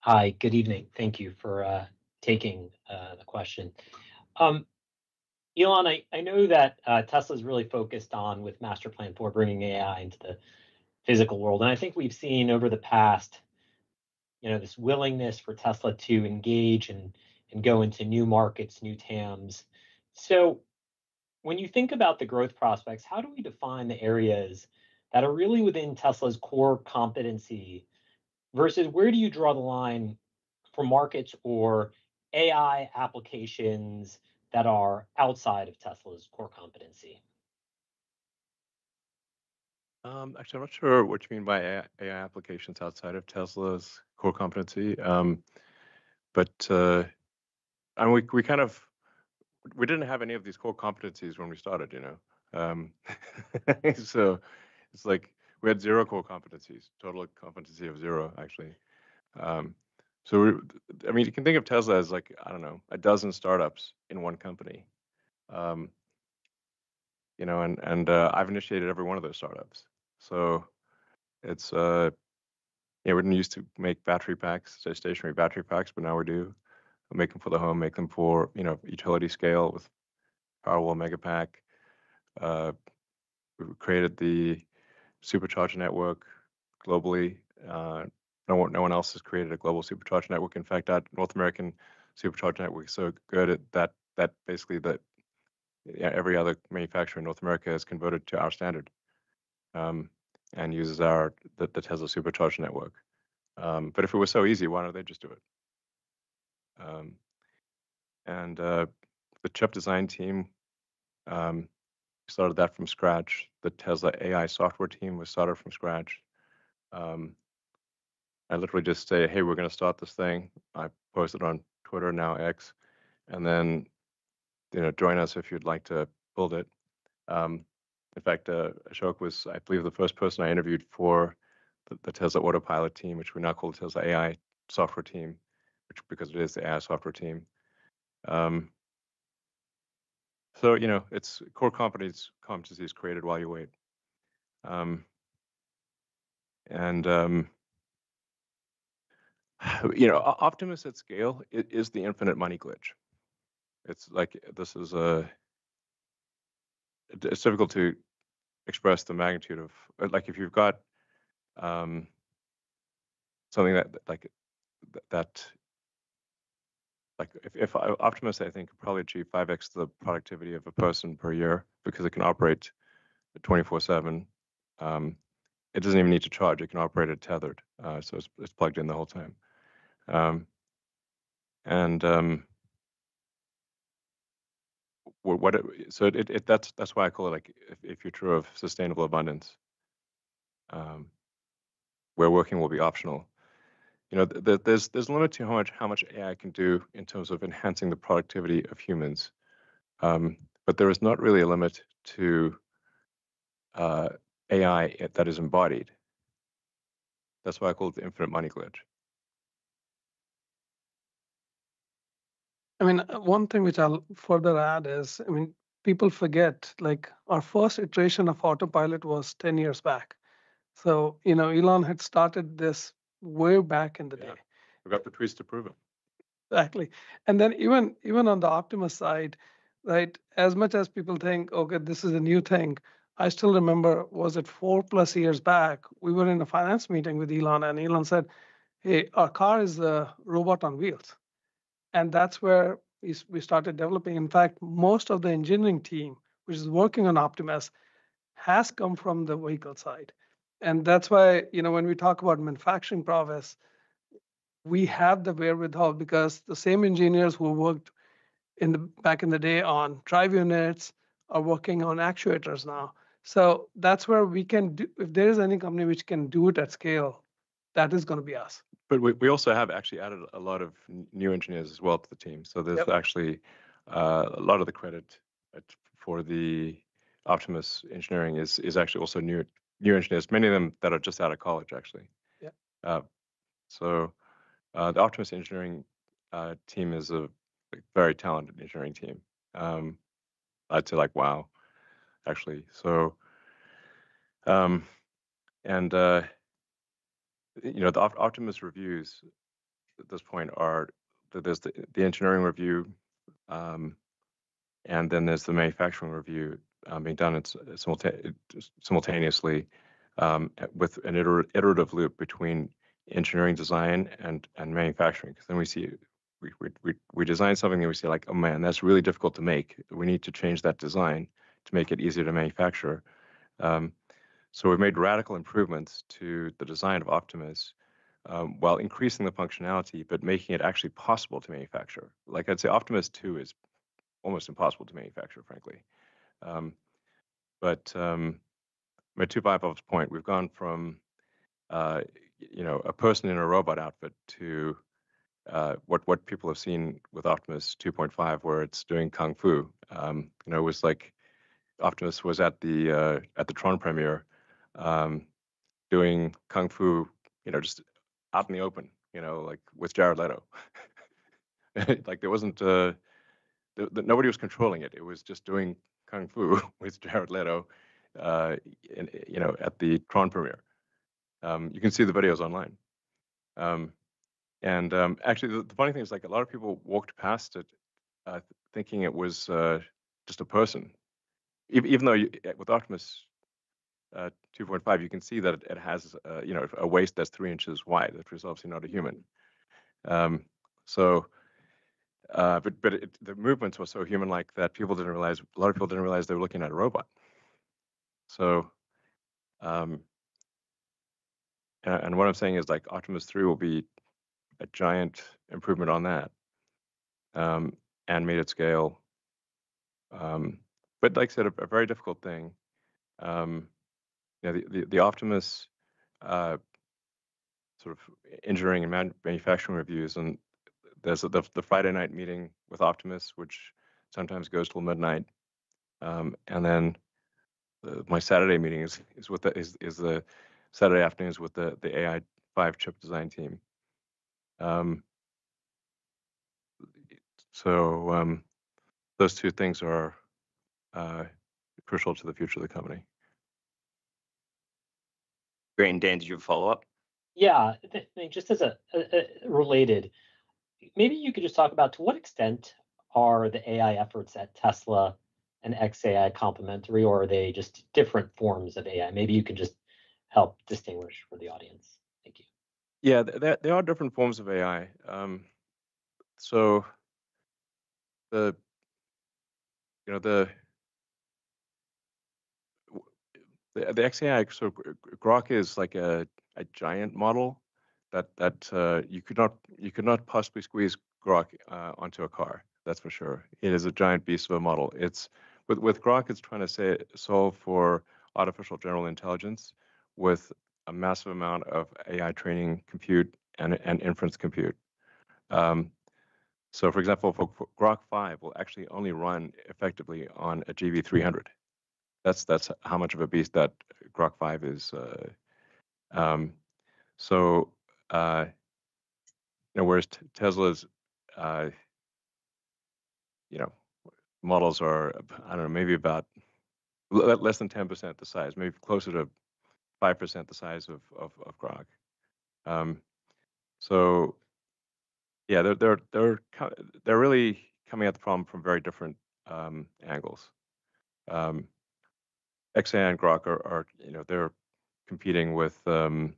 Hi, good evening. Thank you for taking the question. Elon, I know that Tesla is really focused on with Master Plan 4 bringing AI into the physical world. And I think we've seen over the past, this willingness for Tesla to engage and go into new markets, new TAMs. So when you think about the growth prospects, how do we define the areas that are really within Tesla's core competency versus where do you draw the line for markets or AI applications that are outside of Tesla's core competency? Actually, I'm not sure what you mean by AI applications outside of Tesla's core competency. But I mean, we didn't have any of these core competencies when we started, So it's like we had zero core competencies, total competency of zero, actually. So I mean, you can think of Tesla as, like, I don't know, a dozen startups in one company. And I've initiated every one of those startups. So it's we didn't used to make battery packs, so stationary battery packs, but now we do. We make them for the home, make them for utility scale with Powerwall Megapack. We created the supercharger network globally. No one else has created a global supercharger network. In fact, that North American supercharger network is so good at that basically every other manufacturer in North America has converted to our standard. And uses the Tesla supercharger network. But if it was so easy, why don't they just do it? And the chip design team started that from scratch. The Tesla AI software team was started from scratch. I literally just say, hey, we're going to start this thing. I post it on Twitter, now X, and then join us if you'd like to build it. In fact, Ashok was, I believe, the first person I interviewed for the Tesla Autopilot team, which we now call the Tesla AI software team, because it is the AI software team. So it's core competencies created while you wait. Optimus at scale is the infinite money glitch. It's like it's difficult to express the magnitude of, like, if you've got something that if Optimus, I think, could probably achieve 5x the productivity of a person per year because it can operate 24/7. It doesn't even need to charge; it can operate it tethered, so it's plugged in the whole time. That's why I call it like a future of sustainable abundance, where working will be optional. You know, there's a limit to how much AI can do in terms of enhancing the productivity of humans, but there is not really a limit to AI that is embodied. That's why I call it the infinite money glitch. I mean, one thing which I'll further add is, I mean, people forget like our first iteration of autopilot was 10 years back. So, you know, Elon had started this way back in the Yeah. day. We've got the tweets to prove it. Exactly. And then even on the Optimus side, right, as much as people think, okay, this is a new thing, I still remember, was it 4+ years back, we were in a finance meeting with Elon, and Elon said, hey, our car is a robot on wheels. And that's where we started developing. In fact, most of the engineering team, which is working on Optimus, has come from the vehicle side. And that's why, you know, when we talk about manufacturing prowess, we have the wherewithal because the same engineers who worked back in the day on drive units are working on actuators now. So that's where we can do, if there is any company which can do it at scale, that is going to be us. But we also have actually added a lot of new engineers as well to the team. So there's actually a lot of the credit for the Optimus engineering is actually also new engineers, many of them that are just out of college actually. Yeah. So the Optimus engineering team is a very talented engineering team. I'd say like wow, actually. So you know, the Optimus reviews at this point are there's the engineering review, and then there's the manufacturing review being done simultaneously with an iterative loop between engineering design and manufacturing. Because then we see we design something and we say like, oh man, that's really difficult to make. We need to change that design to make it easier to manufacture. So we've made radical improvements to the design of Optimus while increasing the functionality, but making it actually possible to manufacture. Like I'd say Optimus 2 is almost impossible to manufacture, frankly. But to Vaibhav's point, we've gone from you know, a person in a robot outfit to what people have seen with Optimus 2.5, where it's doing kung fu. You know, it was like Optimus was at the Tron premiere doing kung fu, you know, just out in the open, you know, like with Jared Leto. Like there wasn't nobody was controlling it. It was just doing kung fu with Jared Leto, you know, at the Tron premiere. You can see the videos online. Actually, the funny thing is, like, a lot of people walked past it thinking it was just a person, even though with Optimus 2.5, you can see that it has you know, a waist that's 3 inches wide, which is obviously not a human. The movements were so human-like that a lot of people didn't realize they were looking at a robot. So, and what I'm saying is like Optimus 3 will be a giant improvement on that, animated scale. But like I said, a very difficult thing. You know, the Optimus sort of engineering and manufacturing reviews, and there's the Friday night meeting with Optimus, which sometimes goes till midnight, and then my Saturday meeting is the Saturday afternoons with the AI 5 chip design team. So those two things are crucial to the future of the company. Great. And Dan, did you have a follow-up? Yeah, I mean, just as a related, maybe you could just talk about to what extent are the AI efforts at Tesla and xAI complementary, or are they just different forms of AI? Maybe you could just help distinguish for the audience. Thank you. Yeah, there are different forms of AI. So the you know the XAI sort of Grok is like a giant model that you could not possibly squeeze Grok onto a car. That's for sure. It is a giant beast of a model. It's with Grok, it's trying to solve for artificial general intelligence with a massive amount of AI training compute and inference compute. So, for example, for Grok 5 will actually only run effectively on a GB300. That's how much of a beast that Grok 5 is. So, whereas Tesla's, models are, I don't know, maybe about less than 10% the size, maybe closer to 5% the size of Grok. So, yeah, they're really coming at the problem from very different angles. XAI and Grok are they're competing with Google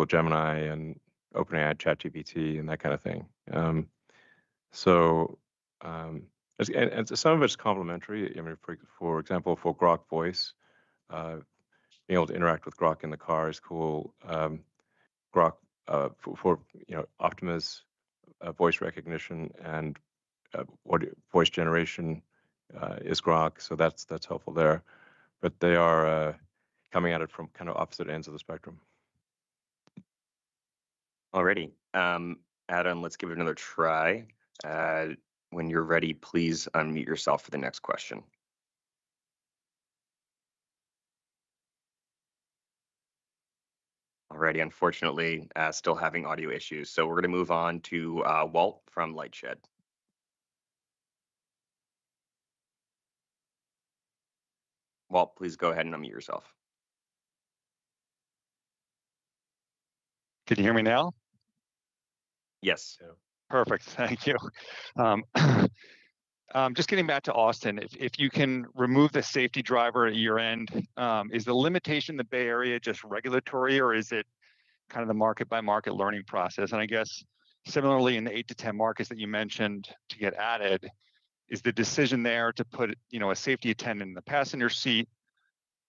Gemini and OpenAI ChatGPT and that kind of thing. So and some of it's complementary. I mean, for example, for Grok Voice, being able to interact with Grok in the car is cool. Grok for Optimus voice recognition and voice generation is Grok, so that's helpful there. But they are coming at it from kind of opposite ends of the spectrum. Alrighty. Adam, let's give it another try. When you're ready, please unmute yourself for the next question. Alrighty, unfortunately, still having audio issues. So we're going to move on to Walt from Lightshed. Walt, please go ahead and unmute yourself. Can you hear me now? Yes. Perfect. Thank you. Just getting back to Austin, if you can remove the safety driver at year end, is the limitation in the Bay Area just regulatory, or is it kind of the market by market learning process? And I guess similarly in the 8 to 10 markets that you mentioned to get added, is the decision there to put a safety attendant in the passenger seat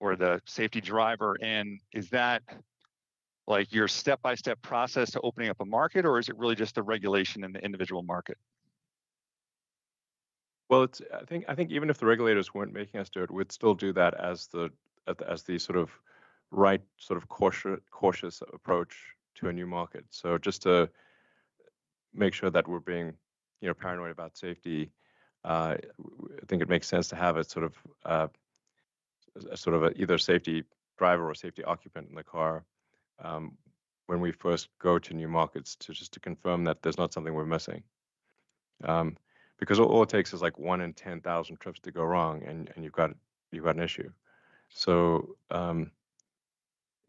or the safety driver in? Is that like your step-by-step process to opening up a market, or is it really just the regulation in the individual market? Well, I think even if the regulators weren't making us do it, we'd still do that as the sort of right sort of cautious approach to a new market. So just to make sure that we're being paranoid about safety, I think it makes sense to have a sort of either safety driver or safety occupant in the car when we first go to new markets to confirm that there's not something we're missing. Because all it takes is like 1 in 10,000 trips to go wrong, and you've got an issue. So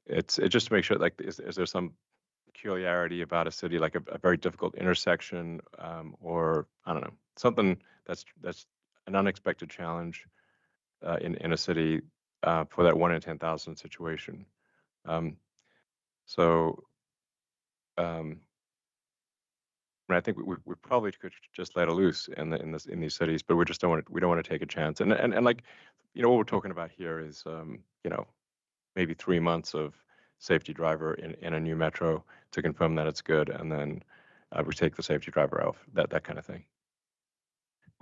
it's just to make sure, like, is there some peculiarity about a city, like a very difficult intersection, or I don't know, something that's an unexpected challenge in a city for that 1 in 10,000 situation. So I think we probably could just let it loose in these cities, but we just don't want to take a chance. And like, what we're talking about here is maybe 3 months of safety driver in a new metro to confirm that it's good, and then we take the safety driver off, that kind of thing.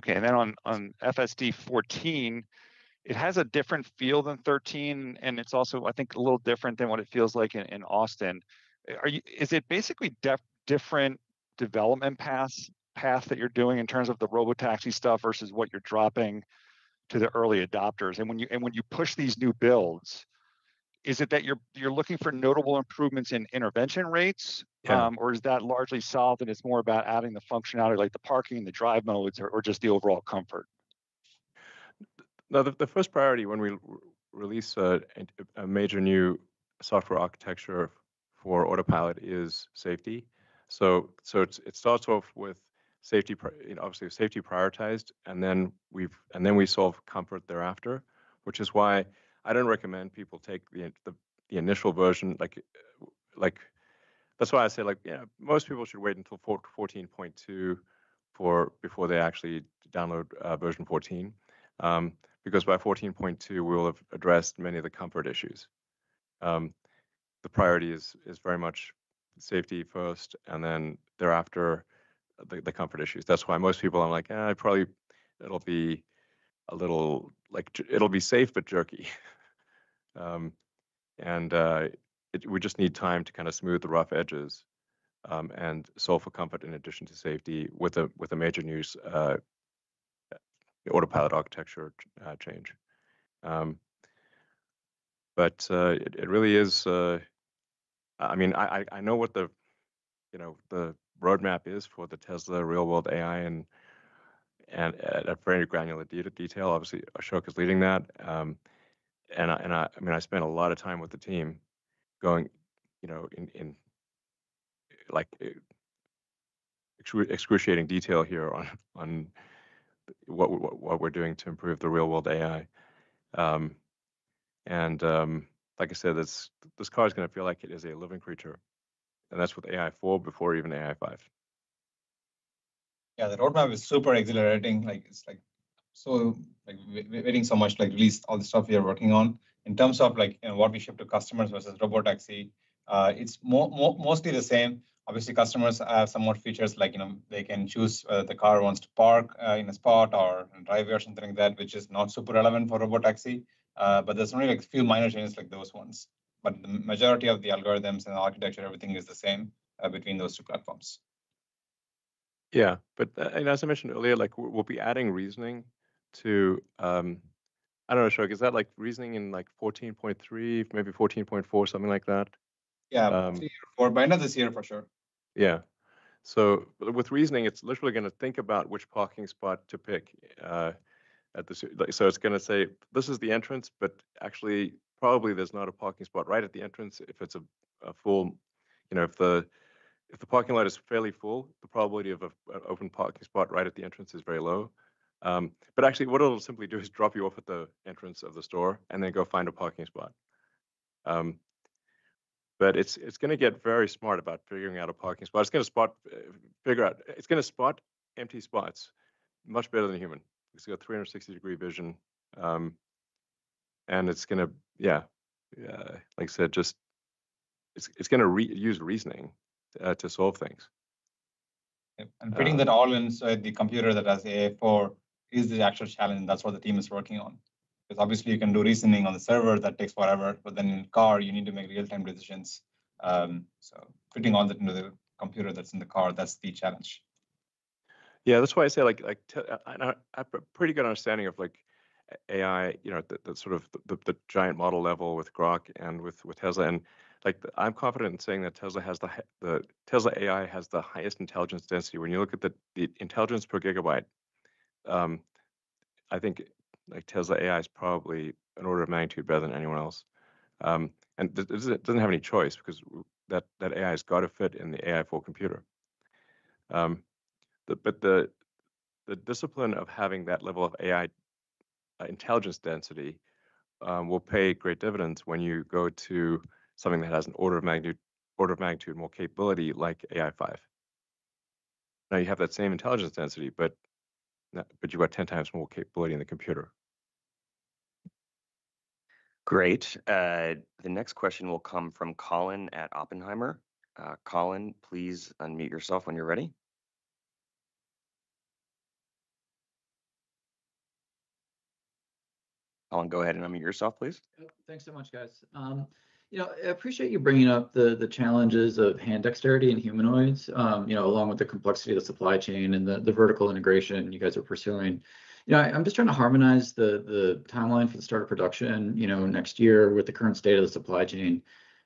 Okay, and then on FSD 14, it has a different feel than 13, and it's also, I think, a little different than what it feels like in Austin. Is it basically different development path that you're doing in terms of the robotaxi stuff versus what you're dropping to the early adopters? And when you push these new builds, is it that you're looking for notable improvements in intervention rates, or is that largely solved and it's more about adding the functionality like the parking, the drive modes, or just the overall comfort? No, the first priority when we release a major new software architecture for Autopilot is safety. So it starts off with safety, obviously safety prioritized, and then we solve comfort thereafter, which is why I don't recommend people take the the initial version, like that's why I say, like, yeah, most people should wait until 14.2 before they actually download version 14, because by 14.2 we'll have addressed many of the comfort issues. The priority is very much safety first, and then thereafter the comfort issues. That's why most people, I'm like, it'll be a little, like, it'll be safe but jerky. And we just need time to kind of smooth the rough edges, and solve for comfort in addition to safety with a major news autopilot architecture change. But it really is. I mean, I know what the roadmap is for the Tesla real world AI, and at a very granular detail. Obviously, Ashok is leading that. And I mean, I spent a lot of time with the team going, in like excruciating detail here on what we're doing to improve the real world AI. Like I said, this car is going to feel like it is a living creature, and that's with AI 4 before even AI 5. Yeah, the roadmap is super exhilarating. Like it's like so like waiting so much, like release all the stuff we are working on in terms of like what we ship to customers versus robotaxi. It's mostly the same. Obviously, customers have some more features like they can choose the car wants to park in a spot or driveway or something like that, which is not super relevant for robotaxi. But there's only like a few minor changes like those ones. But the majority of the algorithms and the architecture, everything is the same between those two platforms. Yeah, but and as I mentioned earlier, like we'll be adding reasoning to I don't know, Ashok, is that like reasoning in like 14.3, maybe 14.4, something like that? Yeah, 3 or 4 by end of this year for sure. Yeah. So with reasoning, it's literally going to think about which parking spot to pick at the. So it's going to say this is the entrance, but actually probably there's not a parking spot right at the entrance. If it's a full, if the parking lot is fairly full, the probability of an open parking spot right at the entrance is very low. But actually, what it'll simply do is drop you off at the entrance of the store and then go find a parking spot. But it's going to get very smart about figuring out a parking spot. It's going to it's going to spot empty spots much better than a human. It's got 360-degree vision, and it's going to, like I said, just it's going to use reasoning to solve things. And fitting that all inside the computer that has AI4 is the actual challenge. That's what the team is working on. Because obviously you can do reasoning on the server that takes forever, but then in car you need to make real-time decisions. So fitting all that into the computer that's in the car, that's the challenge. Yeah, that's why I say I have a pretty good understanding of like AI, the sort of the giant model level with Grok and with Tesla, and like I'm confident in saying that Tesla has the Tesla AI has the highest intelligence density. When you look at the intelligence per gigabyte, I think like Tesla AI is probably an order of magnitude better than anyone else. And it doesn't have any choice because that AI has got to fit in the AI4 computer. But the discipline of having that level of AI intelligence density will pay great dividends when you go to something that has an order of magnitude more capability like AI5. Now you have that same intelligence density, but you've got 10 times more capability in the computer. Great. The next question will come from Colin at Oppenheimer. Colin, please unmute yourself when you're ready. Colin, go ahead and unmute yourself, please. Thanks so much, guys. I appreciate you bringing up the challenges of hand dexterity in humanoids, along with the complexity of the supply chain and the vertical integration you guys are pursuing. I'm just trying to harmonize the timeline for the start of production, next year with the current state of the supply chain,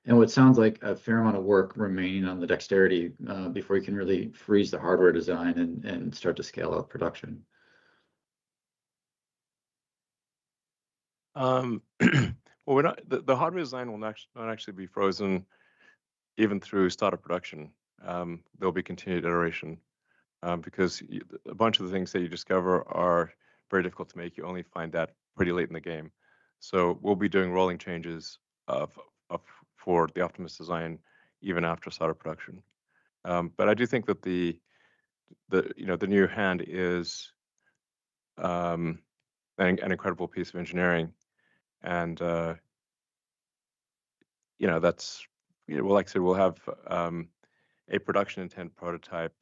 and what sounds like a fair amount of work remaining on the dexterity before you can really freeze the hardware design and start to scale up production. Well, the hardware design will not actually be frozen even through startup production. There'll be continued iteration because a bunch of the things that you discover are very difficult to make. You only find that pretty late in the game. So we'll be doing rolling changes of for the Optimus design even after start of production. But I do think that the new hand is an incredible piece of engineering, and that's well, like I said, we'll have a production intent prototype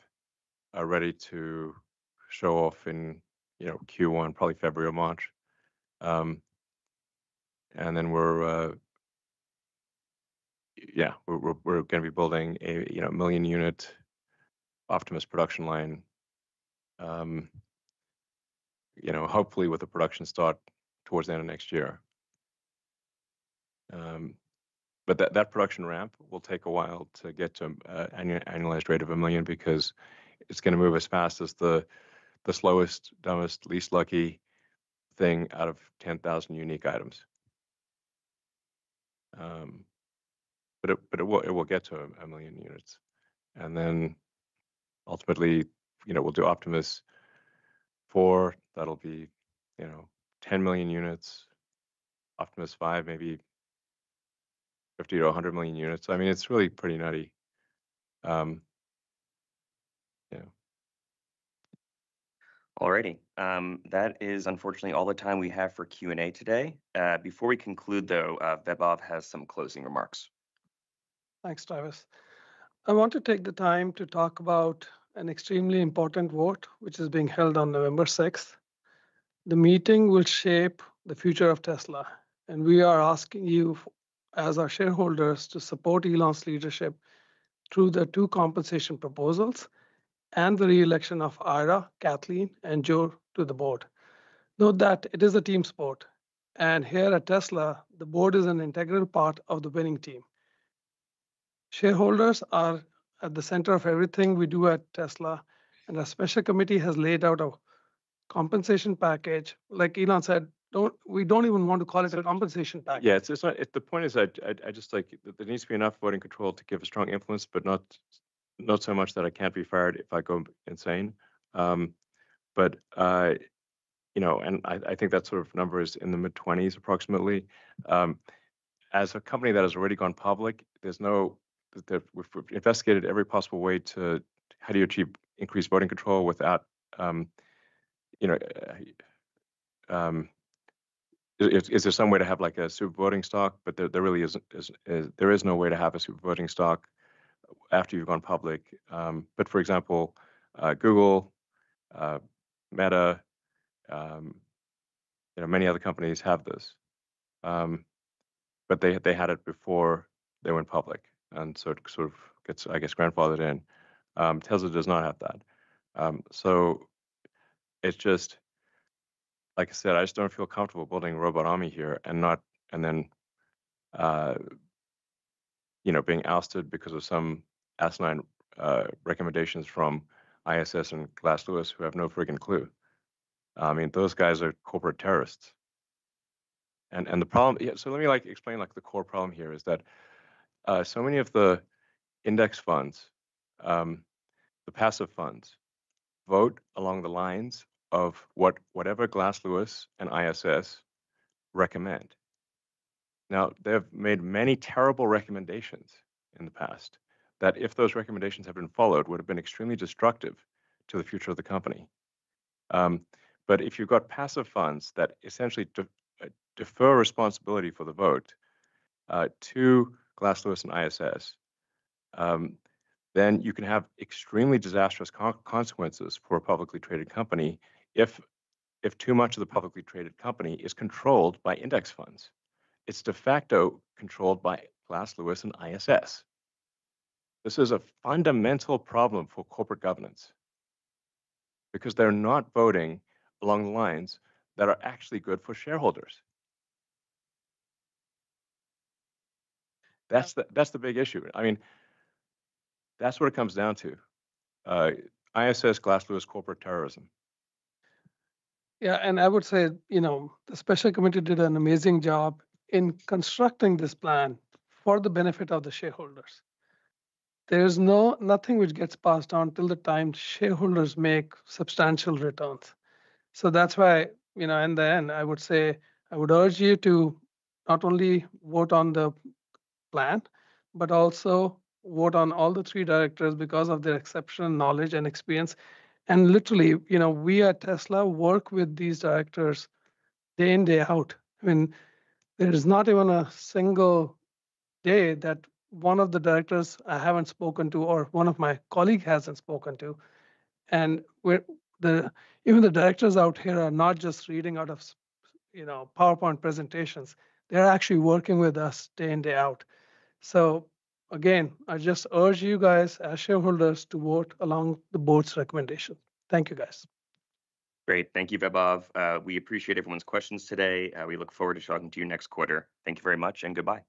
ready to show off in Q1, probably February or March, and then we're going to be building a million unit Optimus production line. Hopefully with a production start towards the end of next year. But that production ramp will take a while to get to annualized rate of 1 million, because it's going to move as fast as the slowest, dumbest, least lucky thing out of 10,000 unique items. But it will get to 1 million units, and then ultimately, we'll do Optimus 4. That'll be 10 million units. Optimus 5, maybe 50 to 100 million units. I mean, it's really pretty nutty. Alrighty. That is unfortunately all the time we have for Q&A today. Before we conclude, though, Vaibhav has some closing remarks. Thanks, Travis. I want to take the time to talk about an extremely important vote, which is being held on November 6th. The meeting will shape the future of Tesla, and we are asking you, as our shareholders, to support Elon's leadership through the 2 compensation proposals and the re-election of Ira, Kathleen, and Joe to the board. Note that it is a team sport, and here at Tesla, the board is an integral part of the winning team. Shareholders are at the center of everything we do at Tesla, and a special committee has laid out a compensation package. Like Elon said, we don't even want to call it a compensation package. Yeah, it's not. The point is, I just like there needs to be enough voting control to give a strong influence, but not so much that I can't be fired if I go insane. But and I think that sort of number is in the mid-20s approximately. As a company that has already gone public, we've investigated every possible way to how do you achieve increased voting control without is there some way to have like a super voting stock? But there really isn't. There is no way to have a super voting stock after you've gone public. But for example, Google, Meta, many other companies have this, but they had it before they went public, and so it sort of gets, I guess, grandfathered in. Tesla does not have that, so it's just like I said, I just don't feel comfortable building a robot army here and then being ousted because of some asinine recommendations from ISS and Glass Lewis, who have no friggin' clue. I mean, those guys are corporate terrorists. And the problem, so let me explain the core problem here is that so many of the index funds, the passive funds, vote along the lines of whatever Glass Lewis and ISS recommend. Now, they've made many terrible recommendations in the past that, if those recommendations had been followed, would have been extremely destructive to the future of the company. But if you've got passive funds that essentially defer responsibility for the vote to Glass Lewis and ISS, then you can have extremely disastrous consequences for a publicly traded company if too much of the publicly traded company is controlled by index funds. It's de facto controlled by Glass Lewis and ISS. This is a fundamental problem for corporate governance because they're not voting along the lines that are actually good for shareholders. That's the big issue. I mean, that's what it comes down to. ISS, Glass Lewis, corporate terrorism. Yeah, and I would say, the special committee did an amazing job in constructing this plan for the benefit of the shareholders. There's nothing which gets passed on till the time shareholders make substantial returns. So that's why, in the end, I would say I would urge you to not only vote on the plan, but also vote on all the 3 directors because of their exceptional knowledge and experience. And literally, we at Tesla work with these directors day in, day out. I mean, there is not even a single day that one of the directors I haven't spoken to or one of my colleague hasn't spoken to. And even the directors out here are not just reading out of PowerPoint presentations. They're actually working with us day in, day out. So again, I just urge you guys as shareholders to vote along the board's recommendation. Thank you, guys. Great. Thank you, Vaibhav. We appreciate everyone's questions today. We look forward to talking to you next quarter. Thank you very much and goodbye.